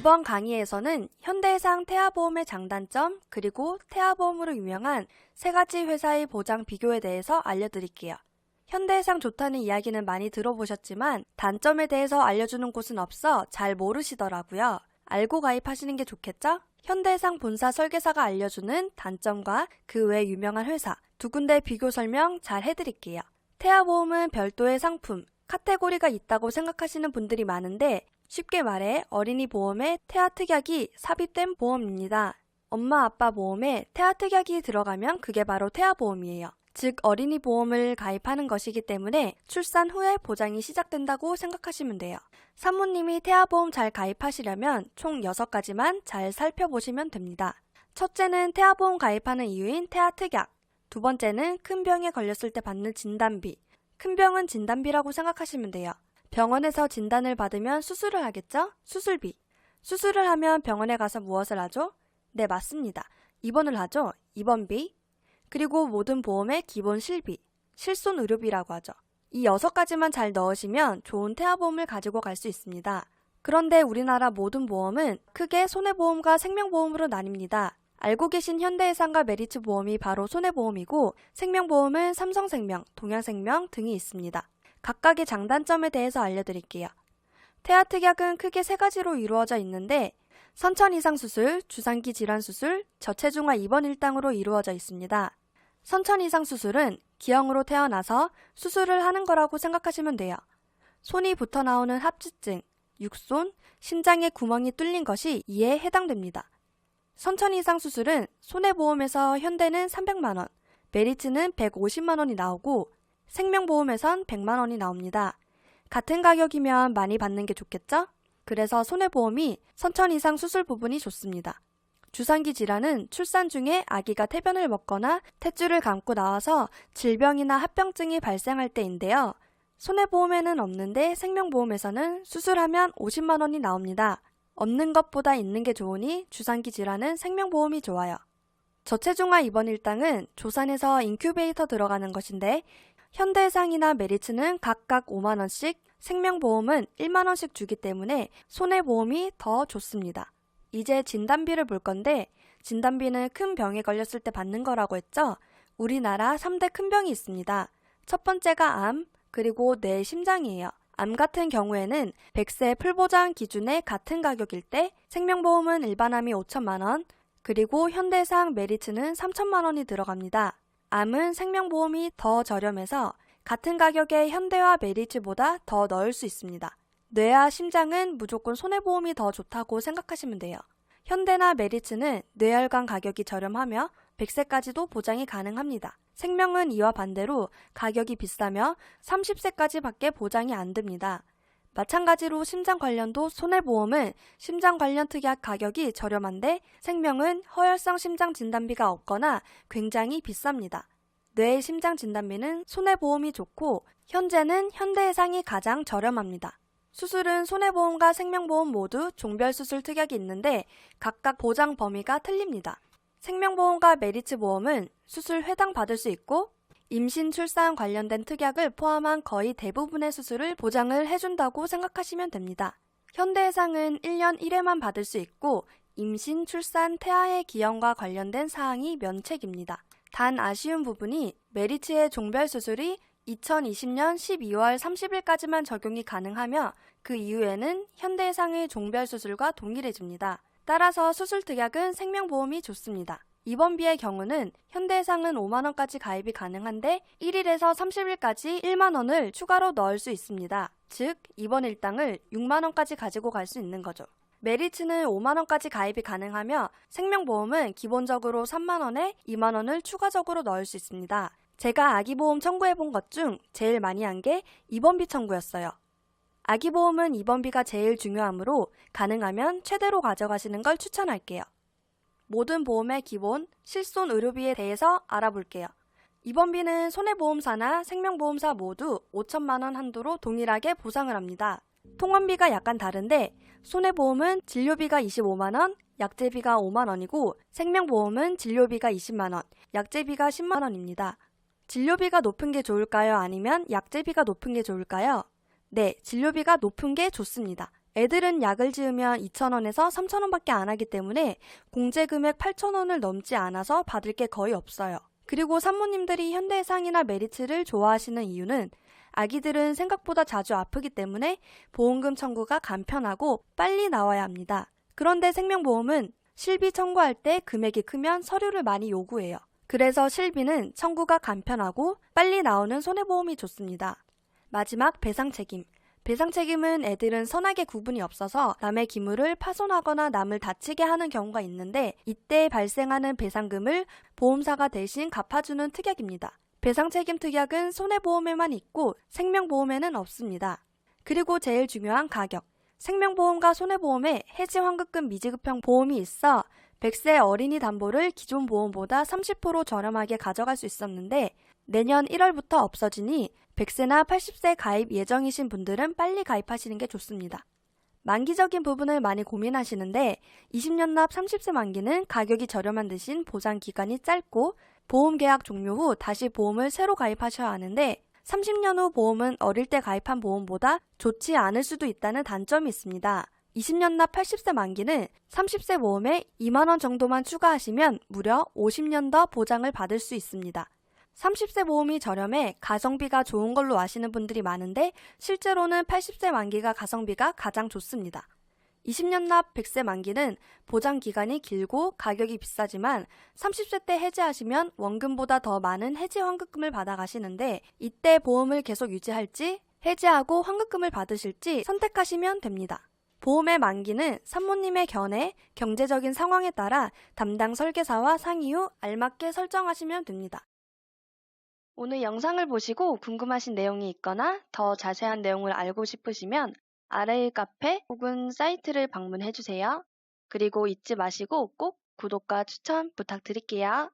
이번 강의에서는 현대해상 태아보험의 장단점 그리고 태아보험으로 유명한 3가지 회사의 보장 비교에 대해서 알려드릴게요. 현대해상 좋다는 이야기는 많이 들어보셨지만 단점에 대해서 알려주는 곳은 없어 잘 모르시더라고요. 알고 가입하시는 게 좋겠죠? 현대해상 본사 설계사가 알려주는 단점과 그 외 유명한 회사 2군데 비교 설명 잘 해드릴게요. 태아보험은 별도의 상품, 카테고리가 있다고 생각하시는 분들이 많은데 쉽게 말해 어린이 보험에 태아특약이 삽입된 보험입니다. 엄마 아빠 보험에 태아특약이 들어가면 그게 바로 태아보험이에요. 즉 어린이 보험을 가입하는 것이기 때문에 출산 후에 보장이 시작된다고 생각하시면 돼요. 사모님이 태아보험 잘 가입하시려면 총 6가지만 잘 살펴보시면 됩니다. 첫째는 태아보험 가입하는 이유인 태아특약. 2번째는 큰 병에 걸렸을 때 받는 진단비. 큰 병은 진단비라고 생각하시면 돼요. 병원에서 진단을 받으면 수술을 하겠죠? 수술비. 수술을 하면 병원에 가서 무엇을 하죠? 네, 맞습니다. 입원을 하죠? 입원비. 그리고 모든 보험의 기본 실비, 실손의료비라고 하죠. 이 6가지만 잘 넣으시면 좋은 태아보험을 가지고 갈 수 있습니다. 그런데 우리나라 모든 보험은 크게 손해보험과 생명보험으로 나뉩니다. 알고 계신 현대해상과 메리츠보험이 바로 손해보험이고 생명보험은 삼성생명, 동양생명 등이 있습니다. 각각의 장단점에 대해서 알려드릴게요. 태아특약은 크게 3가지로 이루어져 있는데 선천 이상 수술, 주산기 질환 수술, 저체중아 입원 일당으로 이루어져 있습니다. 선천 이상 수술은 기형으로 태어나서 수술을 하는 거라고 생각하시면 돼요. 손이 붙어 나오는 합주증, 육손, 심장에 구멍이 뚫린 것이 이에 해당됩니다. 선천 이상 수술은 손해보험에서 현대는 300만원, 메리츠는 150만원이 나오고 생명보험에선 100만원이 나옵니다. 같은 가격이면 많이 받는 게 좋겠죠? 그래서 손해보험이 선천 이상 수술 부분이 좋습니다. 주산기 질환은 출산 중에 아기가 태변을 먹거나 탯줄을 감고 나와서 질병이나 합병증이 발생할 때인데요. 손해보험에는 없는데 생명보험에서는 수술하면 50만원이 나옵니다. 없는 것보다 있는 게 좋으니 주산기 질환은 생명보험이 좋아요. 저체중아 입원 일당은 조산에서 인큐베이터 들어가는 것인데 현대해상이나 메리츠는 각각 5만원씩, 생명보험은 1만원씩 주기 때문에 손해보험이 더 좋습니다. 이제 진단비를 볼 건데 진단비는 큰 병에 걸렸을 때 받는 거라고 했죠? 우리나라 3대 큰 병이 있습니다. 첫 번째가 암, 그리고 뇌 심장이에요. 암 같은 경우에는 100세 풀보장 기준에 같은 가격일 때 생명보험은 일반암이 5천만원, 그리고 현대해상 메리츠는 3천만원이 들어갑니다. 암은 생명보험이 더 저렴해서 같은 가격에 현대와 메리츠보다 더 넣을 수 있습니다. 뇌와 심장은 무조건 손해보험이 더 좋다고 생각하시면 돼요. 현대나 메리츠는 뇌혈관 가격이 저렴하며 100세까지도 보장이 가능합니다. 생명은 이와 반대로 가격이 비싸며 30세까지 밖에 보장이 안 됩니다. 마찬가지로 심장 관련도 손해보험은 심장 관련 특약 가격이 저렴한데 생명은 허혈성 심장 진단비가 없거나 굉장히 비쌉니다. 뇌 심장 진단비는 손해보험이 좋고 현재는 현대해상이 가장 저렴합니다. 수술은 손해보험과 생명보험 모두 종별수술 특약이 있는데 각각 보장 범위가 틀립니다. 생명보험과 메리츠보험은 수술 회당 받을 수 있고 임신, 출산 관련된 특약을 포함한 거의 대부분의 수술을 보장을 해준다고 생각하시면 됩니다. 현대해상은 1년 1회만 받을 수 있고 임신, 출산, 태아의 기형과 관련된 사항이 면책입니다. 단 아쉬운 부분이 메리츠의 종별수술이 2020년 12월 30일까지만 적용이 가능하며 그 이후에는 현대해상의 종별수술과 동일해집니다. 따라서 수술특약은 생명보험이 좋습니다. 입원비의 경우는 현대해상은 5만원까지 가입이 가능한데 1일에서 30일까지 1만원을 추가로 넣을 수 있습니다. 즉 입원 일당을 6만원까지 가지고 갈 수 있는 거죠. 메리츠는 5만원까지 가입이 가능하며 생명보험은 기본적으로 3만원에 2만원을 추가적으로 넣을 수 있습니다. 제가 아기보험 청구해본 것 중 제일 많이 한 게 입원비 청구였어요. 아기보험은 입원비가 제일 중요하므로 가능하면 최대로 가져가시는 걸 추천할게요. 모든 보험의 기본, 실손 의료비에 대해서 알아볼게요. 입원비는 손해보험사나 생명보험사 모두 5천만원 한도로 동일하게 보상을 합니다. 통원비가 약간 다른데 손해보험은 진료비가 25만원, 약제비가 5만원이고 생명보험은 진료비가 20만원, 약제비가 10만원입니다. 진료비가 높은 게 좋을까요? 아니면 약제비가 높은 게 좋을까요? 네, 진료비가 높은 게 좋습니다. 애들은 약을 지으면 2,000원에서 3,000원밖에 안 하기 때문에 공제 금액 8,000원을 넘지 않아서 받을 게 거의 없어요. 그리고 산모님들이 현대해상이나 메리츠를 좋아하시는 이유는 아기들은 생각보다 자주 아프기 때문에 보험금 청구가 간편하고 빨리 나와야 합니다. 그런데 생명보험은 실비 청구할 때 금액이 크면 서류를 많이 요구해요. 그래서 실비는 청구가 간편하고 빨리 나오는 손해보험이 좋습니다. 마지막 배상책임. 배상책임은 애들은 선악의 구분이 없어서 남의 기물을 파손하거나 남을 다치게 하는 경우가 있는데 이때 발생하는 배상금을 보험사가 대신 갚아주는 특약입니다. 배상책임 특약은 손해보험에만 있고 생명보험에는 없습니다. 그리고 제일 중요한 가격. 생명보험과 손해보험에 해지환급금 미지급형 보험이 있어 100세 어린이 담보를 기존 보험보다 30% 저렴하게 가져갈 수 있었는데 내년 1월부터 없어지니 100세나 80세 가입 예정이신 분들은 빨리 가입하시는 게 좋습니다. 만기적인 부분을 많이 고민하시는데 20년 납 30세 만기는 가격이 저렴한 대신 보장 기간이 짧고 보험 계약 종료 후 다시 보험을 새로 가입하셔야 하는데 30년 후 보험은 어릴 때 가입한 보험보다 좋지 않을 수도 있다는 단점이 있습니다. 20년 납 80세 만기는 30세 보험에 2만 원 정도만 추가하시면 무려 50년 더 보장을 받을 수 있습니다. 30세 보험이 저렴해 가성비가 좋은 걸로 아시는 분들이 많은데 실제로는 80세 만기가 가성비가 가장 좋습니다. 20년 납 100세 만기는 보장 기간이 길고 가격이 비싸지만 30세 때 해지하시면 원금보다 더 많은 해지 환급금을 받아가시는데 이때 보험을 계속 유지할지 해지하고 환급금을 받으실지 선택하시면 됩니다. 보험의 만기는 산모님의 견해, 경제적인 상황에 따라 담당 설계사와 상의 후 알맞게 설정하시면 됩니다. 오늘 영상을 보시고 궁금하신 내용이 있거나 더 자세한 내용을 알고 싶으시면 아래의 카페 혹은 사이트를 방문해주세요. 그리고 잊지 마시고 꼭 구독과 추천 부탁드릴게요.